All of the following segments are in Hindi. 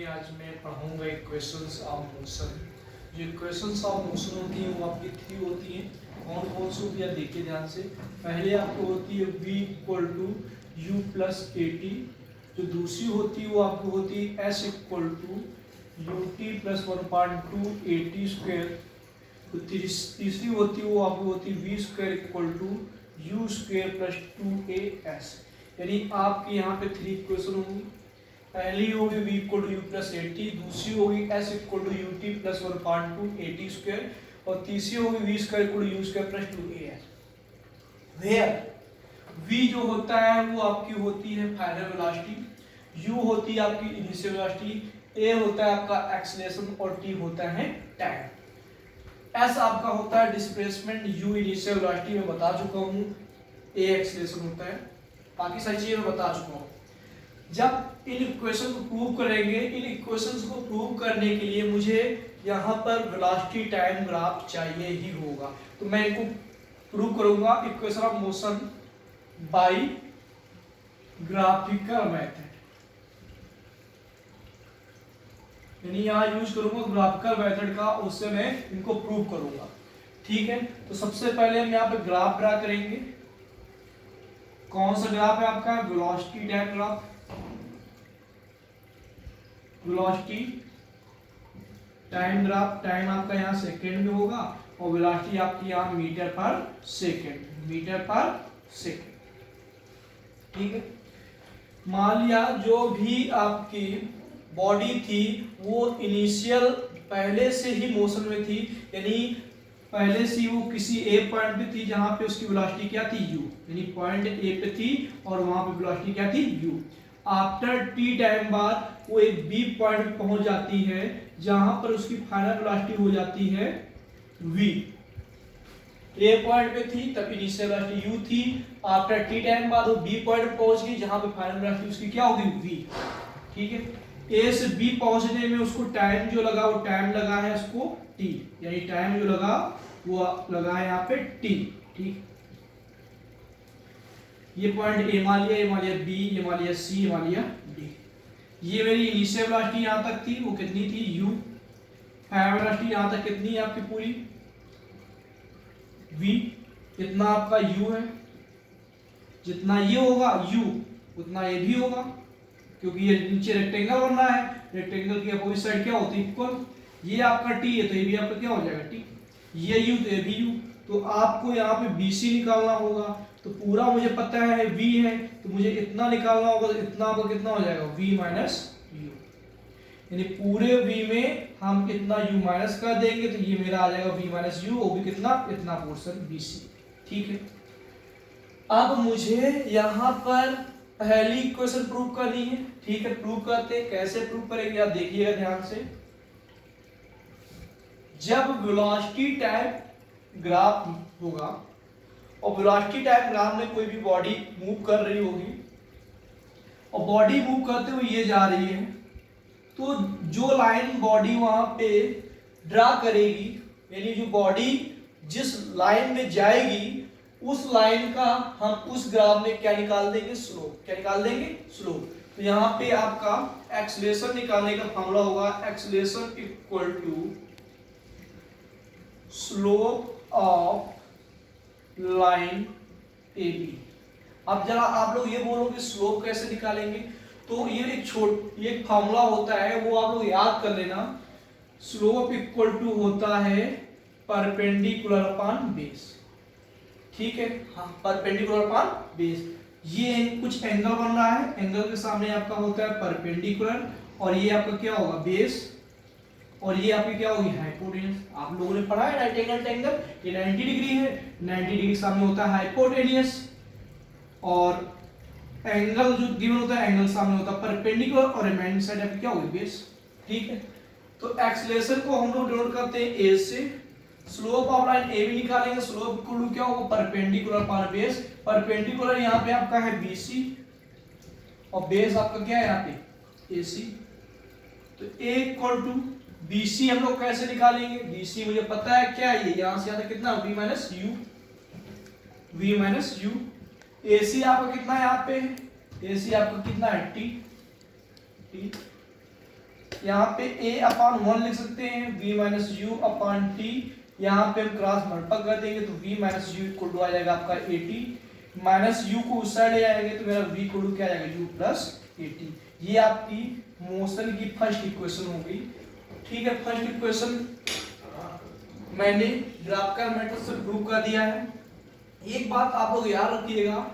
में आज मैं पढ़ाऊंगा इक्वेशंस ऑफ मोशन। जो इक्वेशंस ऑफ मोशन होती हैं वो आपकी 3 होती हैं। कौन कौन सी होती है देखिए ध्यान से। पहले आपको होती है v equal to U plus A T. जो दूसरी होती है वो आपको होती है s equal to U T plus 1/2 A T square. तो तीसरी होती है वो आपको होती है v square equal to U square plus 2as। यानी आपकी यहाँ पे 3 इक्वेशन होंगी। पहली होगी v equal to U plus A T, दूसरी होगी s equal to U T plus 1/2 A T square, और तीसरी होगी v square equal to U square plus 2as। Where v जो होता है वो आपकी होती है फाइनल वेलोसिटी, u होती है आपकी इनिशियल वेलोसिटी, a होता है आपका एक्सीलरेशन और t होता है टाइम। s आपका होता है डिस्प्लेसमेंट, u इनिशियल वेलोसिटी में बता चुका हूँ, a एक्सीलरेशन होता है, बाकी सारी चीजें मैं बता चुका हूँ। जब इन इक्वेशन को प्रूव करेंगे, इन इक्वेशंस को प्रूव करने के लिए मुझे यहाँ पर वेलोसिटी टाइम ग्राफ चाहिए ही होगा। तो मैं इनको प्रूव करूंगा equation of motion by graphical method, यानी यहाँ यूज करूंगा ग्राफिकल मेथड का, उससे मैं इनको प्रूव करूंगा। ठीक है, तो सबसे पहले हम यहाँ पे ग्राफ ड्रा करेंगे। कौन सा ग्राफ है आपका? Velocity time graph. Velocity time graph, time आपका यहाँ सेकंड में होगा और वेलोसिटी आपकी यहाँ मीटर पर सेकंड, मीटर पर सेकंड। ठीक है, मान लिया जो भी आपकी बॉडी थी वो इनिशियल पहले से ही मोशन में थी, यानी पहले से वो किसी ए पॉइंट पे थी जहां पे उसकी वेलोसिटी क्या थी u, यानी पॉइंट ए पे थी और वहां पे वेलोसिटी क्या थी u। आफ्टर टी टाइम बाद वो एक बी पॉइंट पे पहुंच जाती है जहां पर उसकी फाइनल वेलोसिटी हो जाती है v। ए पॉइंट पे थी तब इनिशियल वेलोसिटी u थी, आफ्टर टी टाइम बाद वो बी पॉइंट पे पहुंच गई जहां पे फाइनल वेलोसिटी उसकी क्या होगी v। ठीक है, ए से बी पहुंचने में उसको टाइम जो लगा वो टाइम लगा है उसको t, यानी टाइम जो लगा वो लगा है यहाँ पे t। ठीक, ये पॉइंट ए मान लिया, ये मान लिया बी, ये मान लिया सी, ये मान लिया डी। ये मेरी इनिशियल वेलोसिटी यहाँ तक थी, वो कितनी थी u। फाइनल वेलोसिटी यहाँ तक कितनी है आपकी पूरी v। कितना आपका u है, जितना ये होगा u उतना ये भी होगा, क्योंकि ये नीचे रेक्टेंगल बनना है, रेक्टेंगल की अपोजिट साइड क्या होती है इक्वल। ये आपका t है तो ये भी आपका क्या हो जाएगा t, ये u तो ये भी u। तो आपको यहाँ पे BC निकालना होगा, तो पूरा मुझे पता है v है तो मुझे इतना निकालना होगा, तो इतना आपका कितना हो जाएगा v माइनस u, यानी पूरे v में हम कितना u माइनस कर देंगे तो ये मेरा आ जाएगा v माइनस u, वो भी कितना, इतना पोर्शन BC। ठीक है, अब मुझे यहाँ पर पहली इक्वेशन प्रूव करनी है। ठीक है, प्रूव करते हैं। कैसे प्रूव करेंगे आप देखिएगा ध्यान से। जब वेलोसिटी टाइम ग्राफ होगा और वेलोसिटी टाइम ग्राफ में कोई भी बॉडी मूव कर रही होगी और बॉडी मूव करते हुए ये जा रही है, तो जो लाइन बॉडी वहां पे ड्रा करेगी, यानी जो बॉडी जिस लाइन में जाएगी उस लाइन का हम उस ग्राफ में क्या निकाल देंगे, स्लोप। क्या निकाल देंगे, स्लोप। तो यहाँ पे आपका एक्सीलरेशन निकालने का फॉर्मूला होगा acceleration equal to slope of line A B. अब जरा आप लोग ये बोलोगे स्लोप कैसे निकालेंगे, तो ये एक फॉर्मूला होता है, वो आप लोग याद कर लेना। स्लोप इक्वल टू होता है परपेंडिकुलर अपॉन बेस। ठीक है, हाँ, परपेंडिकुलर अपॉन बेस। ये कुछ एंगल बन रहा है, एंगल के सामने आपका होता है परपेंडिकुलर, और ये आपका क्या होगा बेस, और ये आपकी क्या होगी हाइपोटेन्यूज। आप लोगों ने पढ़ा है राइट एंगल एंगल, ये 90 डिग्री है, 90 डिग्री सामने होता है हाइपोटेन्यूज, और एंगल जो गिवन होता है एंगल सामने होता है परपेंडिकुलर, और रिमेनिंग साइड आपकी क्या होगी बेस। ठीक है, तो एक्सीलरेशन को हम लोग डिनोट करते हैं ए से। स्लोप ऑफ लाइन ए भी निकालेंगे, स्लोप इक्वल टू क्या होगा परपेंडिकुलर अपॉन बेस। परपेंडिकुलर यहाँ पे आपका है BC और बेस आपका क्या है यहाँ पे AC। तो A इक्वल टू BC हम लोग कैसे निकालेंगे, BC मुझे पता है क्या है, ये यहाँ से आता कितना v minus u, v minus u। AC आपका कितना है यहाँ पे, AC आपका कितना है t, t। यहाँ पे a अपान 1 लिख सकते हैं, v minus U upon T, यहाँ पे हम क्रॉस मल्टीप्लाई कर देंगे तो v minus U equal to आ जाएगा आपका at, माइनस यू को उस साइड ले जाएंगे तो मेरा v इक्वल टू क्या आ जाएगा, u प्लस at। ये आपकी मोशन की फर्स्ट इक्वेशन हो गई। ठीक है, फर्स्ट इक्वेशन मैंने ग्राफिकल मेथड से प्रूव कर दिया है। एक बात आप लोग याद रखिएगा,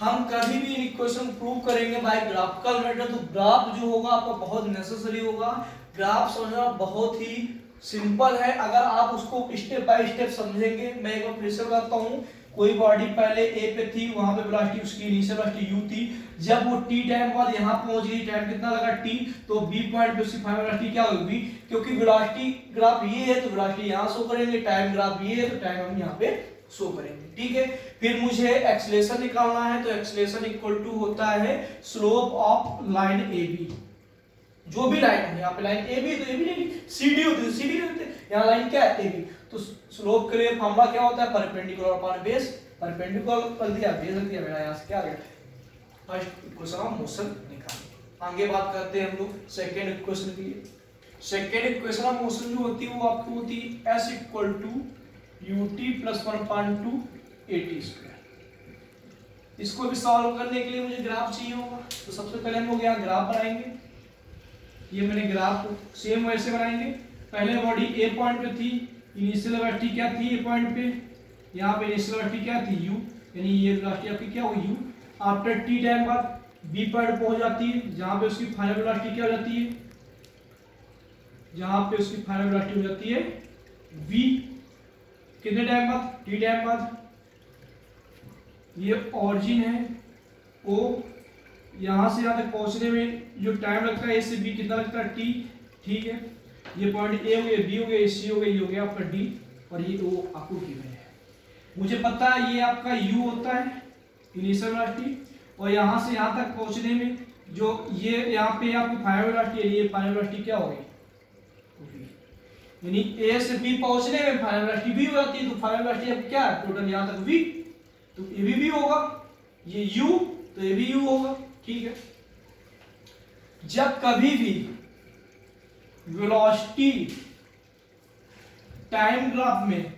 हम कभी भी इक्वेशन प्रूव करेंगे बाय ग्राफिकल मेथड तो ग्राफ जो होगा आपका बहुत नेसेसरी होगा। ग्राफ समझना बहुत ही सिंपल है, अगर आप उसको स्टेप बाय स्टेप समझेंगे। मैं एक बार फिर से बताता हूँ, कोई बॉडी पहले ए पे थी, वहां पे वेलोसिटी उसकी इनिशियल वेलोसिटी u थी, जब वो t टाइम बाद यहां पहुंच गई, टाइम कितना लगा t, तो b पॉइंट पे उसकी फाइनल वेलोसिटी क्या होगी v, क्योंकि वेलोसिटी ग्राफ ये है तो वेलोसिटी यहां शो करेंगे, टाइम ग्राफ ये है तो टाइम हम यहां पे शो करेंगे। ठीक है, फिर मुझे एक्सेलरेशन निकालना है, तो एक्सेलरेशन इक्वल टू होता है स्लोप ऑफ लाइन AB। जो भी लाइन है, यहाँ पे लाइन AB तो AB नहीं, CD होती है CD होती है, यहाँ लाइन क्या है AB। तो स्लोप के लिए फॉर्मूला क्या होता है, परपेंडिकुलर अपॉन बेस, परपेंडिकुलर कर दिया, बेस रख दिया, मेरा यहाँ से क्या आ गया, फर्स्ट इक्वेशन ऑफ मोशन निकाल। आगे बात करते हैं हम लोग सेकेंड इक्वेशन की। सेकेंड इक्वेशन ऑफ मोशन जो होती है वो आपकी होती है S equal to ut plus 1/2 at²। इसको भी सॉल्व करने के लिए मुझे ग्राफ चाहिए होगा, तो सबसे पहले हम लोग यहाँ ग्राफ बनाएंगे। ये मैंने ग्राफ सेम वैसे बनाएंगे, पहले बॉडी ए पॉइंट पे थी, इनिशियल वेलोसिटी क्या थी ए पॉइंट पे, यहाँ पे इनिशियल वेलोसिटी क्या थी u, यानी ये वेलोसिटी आपकी क्या होगी u। आफ्टर टी टाइम बाद बी पॉइंट पहुंच जाती है, जहां पे उसकी फाइनल वेलोसिटी क्या हो जाती है, जहां पे उसकी फाइनल वेलोसिटी हो जाती है v, कितने टाइम बाद, टी टाइम बाद। ये ओरिजिन है o, यहां से यहां तक पहुंचने में जो टाइम लगता है ए से बी कितना लगता है t। ठीक है, ये पॉइंट ए हो गया, बी हो गया, सी हो गया, ये हो गया आपका डी, और ये ओ आपको गिवन है। मुझे पता है ये आपका u होता है इनिशियल वेलोसिटी, और यहां से यहां तक पहुंचने में जो ये यहाँ पे आपकी फाइनल वेलोसिटी है, ये फाइनल वेलोसिटी क्या होगी, यानी ए से बी पहुंचने में फाइनल वेलोसिटी v हो जाती है, तो फाइनल वेलोसिटी अब क्या है टोटल यहां तक v, तो ये भी होगा, ये u तो ये भी u होगा। ठीक है, जब कभी भी वेलोसिटी टाइम ग्राफ में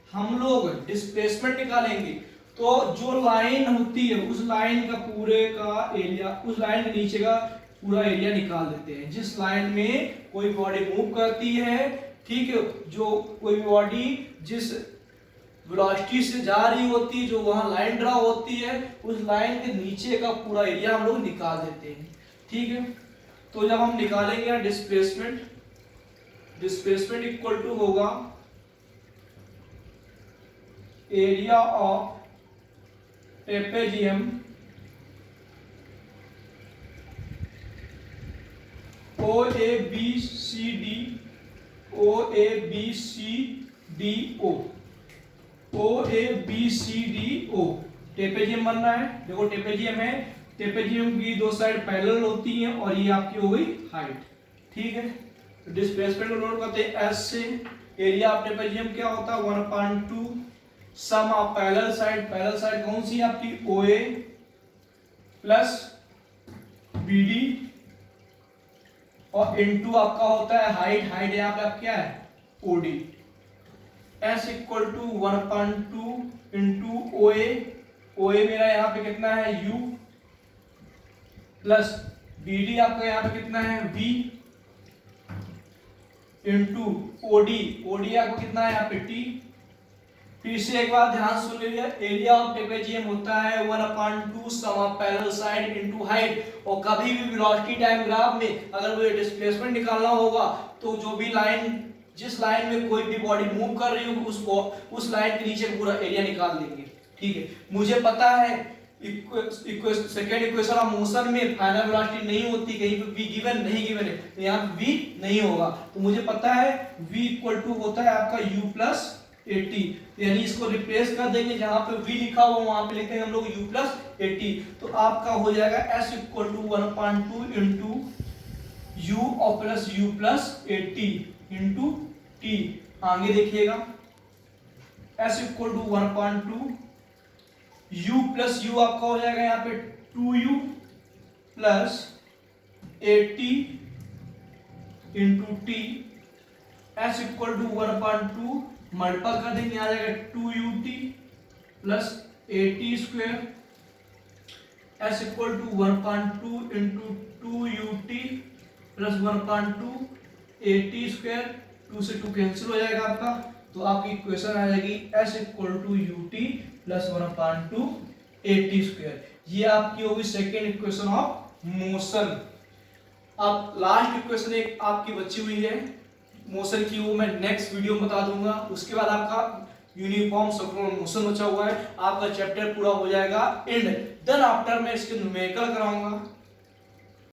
हम लोग डिस्प्लेसमेंट निकालेंगे, तो जो लाइन होती है उस लाइन का पूरे का एरिया, उस लाइन के नीचे का पूरा एरिया निकाल देते हैं। जिस लाइन में कोई बॉडी मूव करती है, ठीक है, जो कोई बॉडी जिस वेलोसिटी से जा रही होती है, जो वहां लाइन ड्रा होती है, उस लाइन के नीचे का पूरा एरिया हम लोग निकाल देते हैं। ठीक है, तो जब हम निकालेंगे डिस्प्लेसमेंट, डिस्प्लेसमेंट इक्वल टू होगा area of trapezium O A B C D, O A B C D O, O A B C D O. Trapezium बन रहा है, देखो ट्रेपेजियम है, ट्रेपेजियम की दो साइड पैरेलल होती हैं, और ये आपकी हो गई हाइट। ठीक है, तो डिस्प्लेसमेंट को नोट करते हैं एस से। एरिया ऑफ ट्रेपेजियम क्या होता है 1/2 sum of parallel side, parallel side कौन सी आपकी OA प्लस BD, और इनटू आपका होता है हाइट, हाइट यहाँ पे आप क्या है OD। S equal to 1/2 into OA, OA मेरा यहाँ पे कितना है U, प्लस BD आपका यहाँ पे कितना है V, इंटू OD, OD आपको कितना है यहाँ पे T। फिर से एक बार ध्यान सुन लीजिए, एरिया ऑफ ट्रेपेजियम होता है 1/2 sum of parallel side into height. और कभी भी वेलोसिटी टाइम ग्राफ में अगर मुझे डिस्प्लेसमेंट निकालना होगा, तो जो भी लाइन, जिस लाइन में कोई भी बॉडी मूव कर रही हो, उस लाइन के नीचे पूरा एरिया निकाल देंगे। ठीक है, मुझे पता है सेकेंड इक्वेशन ऑफ मोशन में फाइनल वेलोसिटी नहीं होती, कहीं पे v गिवन नहीं गिवन है, तो यहाँ v नहीं होगा, तो मुझे पता है v इक्वल टू होता है आपका u प्लस 80, यानी इसको रिप्लेस कर देंगे, जहां पे v लिखा हुआ वहां पे लिखेंगे हम लोग u प्लस 80, तो आपका हो जाएगा s equal to 1/2 into u और plus u plus 80 into t। आगे देखिएगा s equal to 1/2 u plus u आपका हो जाएगा यहाँ पे 2u plus 80 into T, S equal to 1/2 multiple कर देंगे, आ जाएगा 2ut plus at², S equal to 1/2 into 2ut plus 1/2 at², 2 से 2 कैंसिल हो जाएगा आपका, तो आपकी इक्वेशन आ जाएगी S equal to ut plus 1/2 at²। ये आपकी होगी सेकेंड इक्वेशन ऑफ मोशन। अब लास्ट इक्वेशन एक आपकी बची हुई है मोशन की, वो मैं नेक्स्ट वीडियो में बता दूंगा। उसके बाद आपका यूनिफॉर्म सर्कुलर मोशन बचा हुआ है, आपका चैप्टर पूरा हो जाएगा एंड। देन आफ्टर मैं इसके न्यूमेरिकल कराऊंगा।